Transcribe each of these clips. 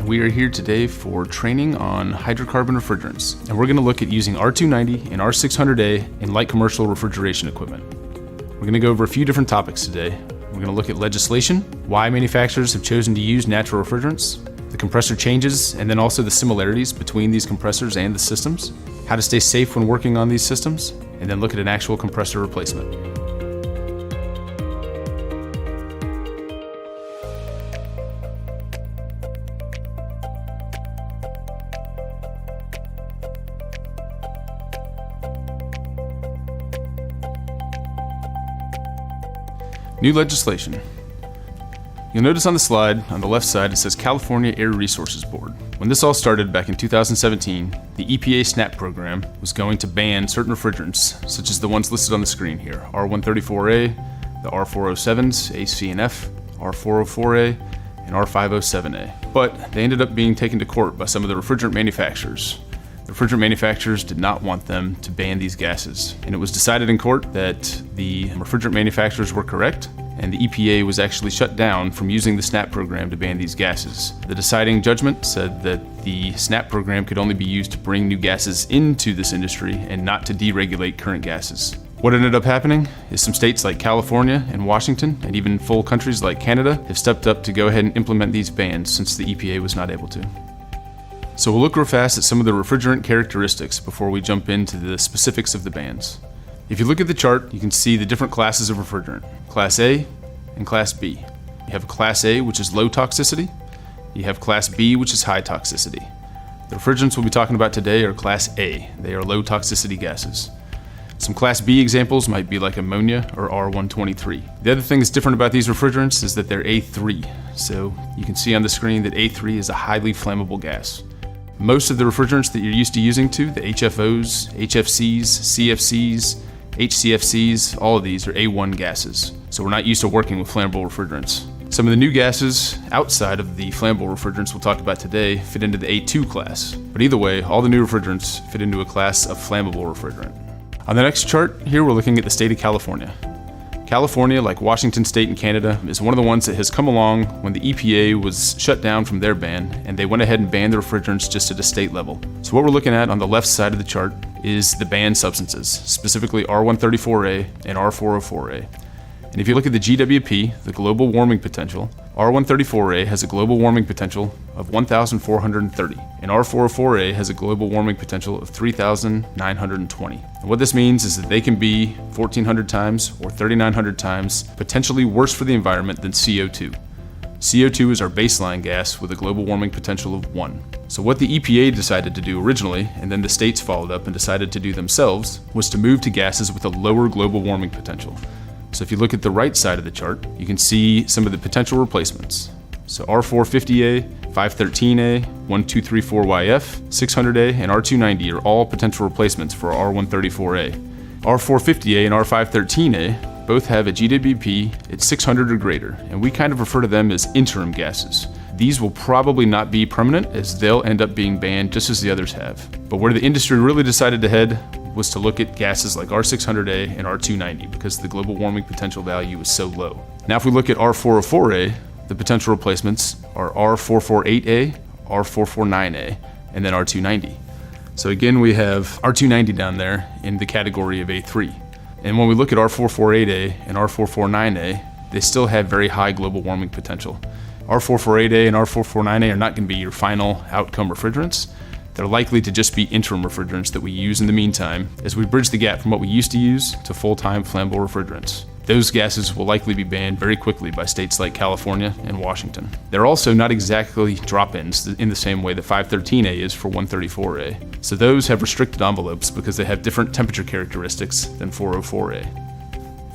We are here today for training on hydrocarbon refrigerants, and we're going to look at using R290 and R600A in light commercial refrigeration equipment. We're going to go over a few different topics today. We're going to look at legislation, why manufacturers have chosen to use natural refrigerants, the compressor changes, and then also the similarities between these compressors and the systems, how to stay safe when working on these systems, and then look at an actual compressor replacement. New legislation. You'll notice on the slide, on the left side, it says California Air Resources Board. When this all started back in 2017, the EPA SNAP program was going to ban certain refrigerants, such as the ones listed on the screen here, R134A, the R407s, ACNF, R404A, and R507A. But they ended up being taken to court by some of the refrigerant manufacturers. The refrigerant manufacturers did not want them to ban these gases, and it was decided in court that the refrigerant manufacturers were correct, and the EPA was actually shut down from using the SNAP program to ban these gases. The deciding judgment said that the SNAP program could only be used to bring new gases into this industry and not to deregulate current gases. What ended up happening is some states like California and Washington, and even full countries like Canada, have stepped up to go ahead and implement these bans since the EPA was not able to. So we'll look real fast at some of the refrigerant characteristics before we jump into the specifics of the bans. If you look at the chart, you can see the different classes of refrigerant, Class A and Class B. You have Class A, which is low toxicity. You have Class B, which is high toxicity. The refrigerants we'll be talking about today are Class A. They are low toxicity gases. Some Class B examples might be like ammonia or R123. The other thing that's different about these refrigerants is that they're A3. So you can see on the screen that A3 is a highly flammable gas. Most of the refrigerants that you're used to using the HFOs, HFCs, CFCs, HCFCs, all of these are A1 gases. So we're not used to working with flammable refrigerants. Some of the new gases outside of the flammable refrigerants we'll talk about today fit into the A2 class. But either way, all the new refrigerants fit into a class of flammable refrigerant. On the next chart here, we're looking at the state of California. California, like Washington State and Canada, is one of the ones that has come along when the EPA was shut down from their ban, and they went ahead and banned the refrigerants just at a state level. So what we're looking at on the left side of the chart is the banned substances, specifically R134A and R404A. And if you look at the GWP, the global warming potential, R134A has a global warming potential of 1,430, and R404A has a global warming potential of 3,920. And what this means is that they can be 1,400 times or 3,900 times potentially worse for the environment than CO2. CO2 is our baseline gas with a global warming potential of 1. So what the EPA decided to do originally, and then the states followed up and decided to do themselves, was to move to gases with a lower global warming potential. So if you look at the right side of the chart, you can see some of the potential replacements. So R450A, 513A, 1234YF, 600A, and R290 are all potential replacements for R134A. R450A and R513A both have a GWP at 600 or greater, and we kind of refer to them as interim gases. These will probably not be permanent, as they'll end up being banned just as the others have. But where the industry really decided to head was to look at gases like R600A and R290 because the global warming potential value is so low. Now if we look at R404A, the potential replacements are R448A, R449A, and then R290. So again, we have R290 down there in the category of A3. And when we look at R448A and R449A, they still have very high global warming potential. R448A and R449A are not going to be your final outcome refrigerants. They're likely to just be interim refrigerants that we use in the meantime as we bridge the gap from what we used to use to full-time flammable refrigerants. Those gases will likely be banned very quickly by states like California and Washington. They're also not exactly drop-ins in the same way that 513A is for 134A. So those have restricted envelopes because they have different temperature characteristics than 404A.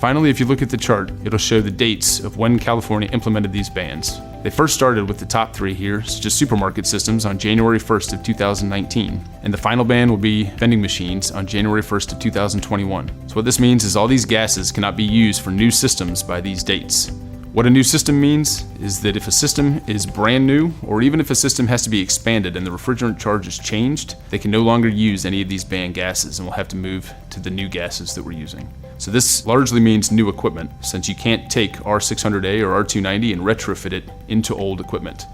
Finally, if you look at the chart, it'll show the dates of when California implemented these bans. They first started with the top three here, such as supermarket systems, on January 1st of 2019. And the final ban will be vending machines on January 1st of 2021. So what this means is all these gases cannot be used for new systems by these dates. What a new system means is that if a system is brand new, or even if a system has to be expanded and the refrigerant charge is changed, they can no longer use any of these banned gases and will have to move to the new gases that we're using. So this largely means new equipment, since you can't take R600A or R290 and retrofit it into old equipment.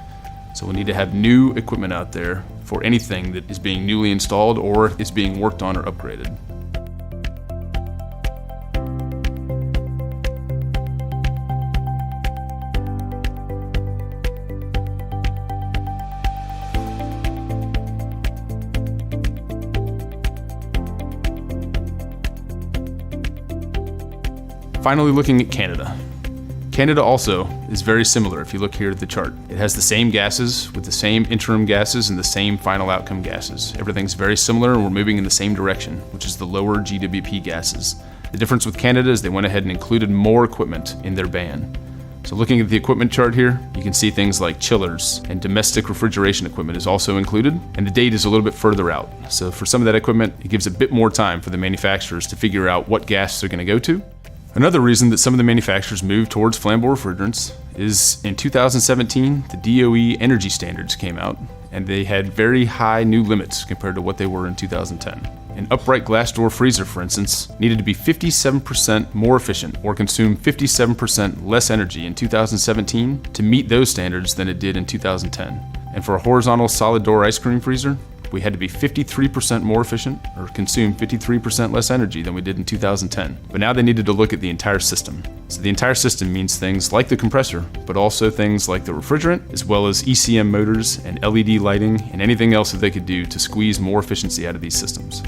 So we'll need to have new equipment out there for anything that is being newly installed or is being worked on or upgraded. Finally, looking at Canada. Canada also is very similar if you look here at the chart. It has the same gases with the same interim gases and the same final outcome gases. Everything's very similar and we're moving in the same direction, which is the lower GWP gases. The difference with Canada is they went ahead and included more equipment in their ban. So looking at the equipment chart here, you can see things like chillers and domestic refrigeration equipment is also included, and the date is a little bit further out. So for some of that equipment, it gives a bit more time for the manufacturers to figure out what gas they're going to go to. Another reason that some of the manufacturers moved towards flammable refrigerants is in 2017, the DOE energy standards came out, and they had very high new limits compared to what they were in 2010. An upright glass door freezer, for instance, needed to be 57% more efficient or consume 57% less energy in 2017 to meet those standards than it did in 2010. And for a horizontal solid door ice cream freezer, we had to be 53% more efficient or consume 53% less energy than we did in 2010. But now they needed to look at the entire system. So the entire system means things like the compressor, but also things like the refrigerant, as well as ECM motors and LED lighting and anything else that they could do to squeeze more efficiency out of these systems.